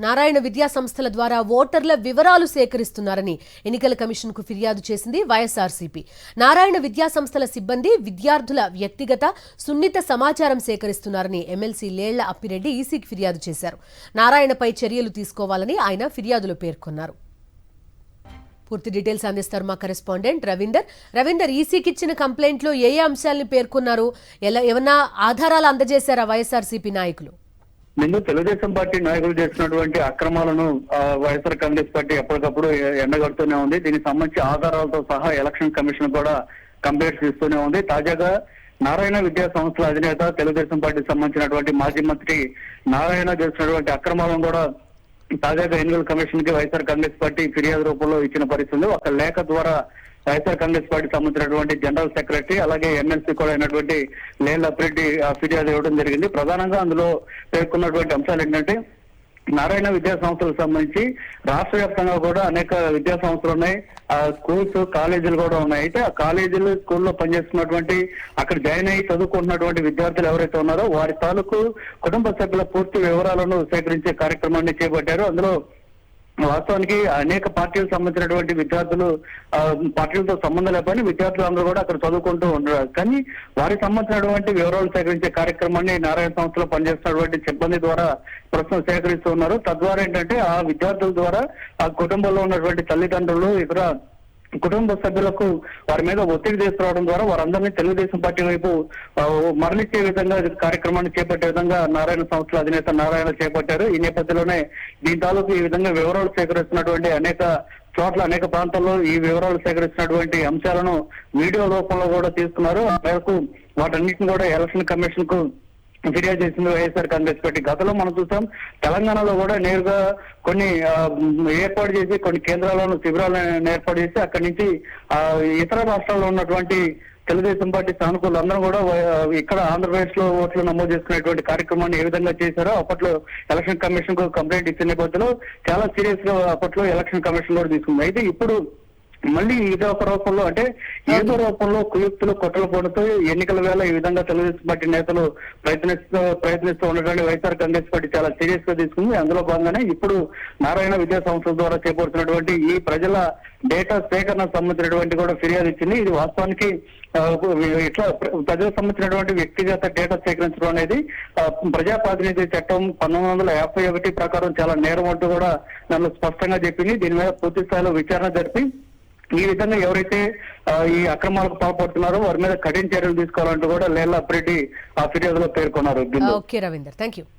నారాయణ విద్యా సంస్థల ద్వారా ఓటర్ల వివరాలు సేకరిస్తున్నారని ఎన్నికల కమిషన్కు ఫిర్యాదు చేసింది వైఎస్ఆర్సీపీ. నారాయణ విద్యా సంస్థల సిబ్బంది విద్యార్థుల వ్యక్తిగత సున్నిత సమాచారం సేకరిస్తున్నారని ఎమ్మెల్సీ లేళ్ల అప్పిరెడ్డి ఈసీకి ఫిర్యాదు చేశారు. నారాయణపై చర్యలు తీసుకోవాలని ఆయన ఫిర్యాదులో పేర్కొన్నారు. పూర్తి డీటెయిల్స్ అందిస్తారు మా కరెస్పాండెంట్ రవీందర్, ఈసీకి ఇచ్చిన కంప్లైంట్లో ఏ అంశాలను పేర్కొన్నారు? ఏమన్నా ఆధారాలు అందజేశారా వైఎస్ఆర్సీపీ నాయకులు? ముందు తెలుగుదేశం పార్టీ నాయకులు చేసినటువంటి అక్రమాలను వైఎస్ఆర్ కాంగ్రెస్ పార్టీ ఎప్పటికప్పుడు ఎండగడుతూనే ఉంది. దీనికి సంబంధించి ఆధారాలతో సహా ఎలక్షన్ కమిషన్ కూడా కంప్లైంట్స్ ఇస్తూనే ఉంది. తాజాగా నారాయణ విద్యా సంస్థల అధినేత తెలుగుదేశం పార్టీకి సంబంధించినటువంటి మాజీ మంత్రి నారాయణ చేసినటువంటి అక్రమాలను కూడా తాజాగా ఎన్నికల కమిషన్ కి వైఎస్ఆర్ కాంగ్రెస్ పార్టీ ఫిర్యాదు రూపంలో ఇచ్చిన పరిస్థితి. ఒక లేఖ ద్వారా వైఎస్ఆర్ కాంగ్రెస్ పార్టీ సంబంధించినటువంటి జనరల్ సెక్రటరీ అలాగే ఎమ్మెల్సీ కూడా అయినటువంటి లేళ్ల అప్పిరెడ్డి ఫిర్యాదు ఇవ్వడం జరిగింది. ప్రధానంగా అందులో పేర్కొన్నటువంటి అంశాలు ఏంటంటే, నారాయణ విద్యా సంస్థలకు సంబంధించి రాష్ట్ర వ్యాప్తంగా కూడా అనేక విద్యా సంస్థలు ఉన్నాయి, స్కూల్స్ కాలేజీలు కూడా ఉన్నాయి. అయితే ఆ కాలేజీలు స్కూల్లో పనిచేస్తున్నటువంటి అక్కడ జాయిన్ అయ్యి చదువుకుంటున్నటువంటి విద్యార్థులు ఎవరైతే ఉన్నారో వారి తాలూకు కుటుంబ సభ్యుల పూర్తి వివరాలను సేకరించే కార్యక్రమాన్ని చేపట్టారు. అందులో వాస్తవానికి అనేక పార్టీలకు సంబంధించినటువంటి విద్యార్థులు పార్టీలతో సంబంధం లేకపోయినా విద్యార్థులు అందరూ కూడా అక్కడ చదువుకుంటూ ఉంటారు. కానీ వారికి సంబంధించినటువంటి వివరాలు సేకరించే కార్యక్రమాన్ని నారాయణ సంస్థలో పనిచేస్తున్నటువంటి సిబ్బంది ద్వారా ప్రస్తుతం సేకరిస్తూ ఉన్నారు. తద్వారా ఏంటంటే ఆ విద్యార్థుల ద్వారా ఆ కుటుంబంలో ఉన్నటువంటి తల్లిదండ్రులు ఇతర కుటుంబ సభ్యులకు వారి మీద ఒత్తిడి తీసుకురావడం ద్వారా వారందరినీ తెలుగుదేశం పార్టీ వైపు మరలిచ్చే విధంగా కార్యక్రమాన్ని చేపట్టే విధంగా నారాయణ సంస్థల అధినేత నారాయణ చేపట్టారు. ఈ నేపథ్యంలోనే దీని తాలూకు ఈ విధంగా వివరాలు సేకరిస్తున్నటువంటి అనేక చోట్ల అనేక ప్రాంతాల్లో ఈ వివరాలు సేకరిస్తున్నటువంటి అంశాలను వీడియో రూపంలో కూడా తీసుకున్నారు. ఆ మేరకు వాటన్నిటిని కూడా ఎలక్షన్ కమిషన్ కు ఫిర్యాదు చేసింది వైఎస్ఆర్ కాంగ్రెస్ పార్టీ. గతంలో మనం చూసాం, తెలంగాణలో కూడా నేరుగా కొన్ని ఏర్పాటు చేసి కొన్ని కేంద్రాలను శిబిరాలను ఏర్పాటు చేసి అక్కడి నుంచి ఇతర రాష్ట్రాల్లో ఉన్నటువంటి తెలుగుదేశం పార్టీ సానుకూలు అందరూ కూడా ఇక్కడ ఆంధ్రప్రదేశ్ లో ఓట్లు నమోదు చేసుకునేటువంటి కార్యక్రమాన్ని ఏ విధంగా చేశారో అప్పట్లో ఎలక్షన్ కమిషన్ కు కంప్లైంట్ ఇచ్చిన నేపథ్యంలో చాలా సీరియస్ గా అప్పట్లో ఎలక్షన్ కమిషన్ కూడా తీసుకుంది. అయితే ఇప్పుడు మళ్ళీ ఇదే ఒక రూపంలో అంటే ఏదో రూపంలో కుయుక్తులు కొట్టలు పడుతూ ఎన్నికల వేళ ఈ విధంగా తెలుగుదేశం పార్టీ నేతలు ప్రయత్నిస్తూ ఉండడానికి వైఎస్ఆర్ కాంగ్రెస్ పార్టీ చాలా సీరియస్ గా తీసుకుంది. అందులో భాగంగానే ఇప్పుడు నారాయణ విద్యా సంస్థల ద్వారా చేపడుతున్నటువంటి ఈ ప్రజల డేటా సేకరణ సంబంధించినటువంటి కూడా ఫిర్యాదు ఇచ్చింది. ఇది వాస్తవానికి ఇట్లా ప్రజలకు సంబంధించినటువంటి వ్యక్తిగత డేటా సేకరించడం అనేది ప్రజా ప్రాతినిధ్య చట్టం 1951 ప్రకారం చాలా నేరం అంటూ కూడా నన్ను స్పష్టంగా చెప్పింది. దీని మీద పూర్తి స్థాయిలో విచారణ జరిపి ఈ విధంగా ఎవరైతే ఈ అక్రమాలకు పాల్పడుతున్నారో వారి మీద కఠిన చర్యలు తీసుకోవాలంటూ కూడా లేళ్ల అప్పిరెడ్డి ఆ ఫిర్యాదులో పేర్కొన్నారు. Okay Ravinder, thank you.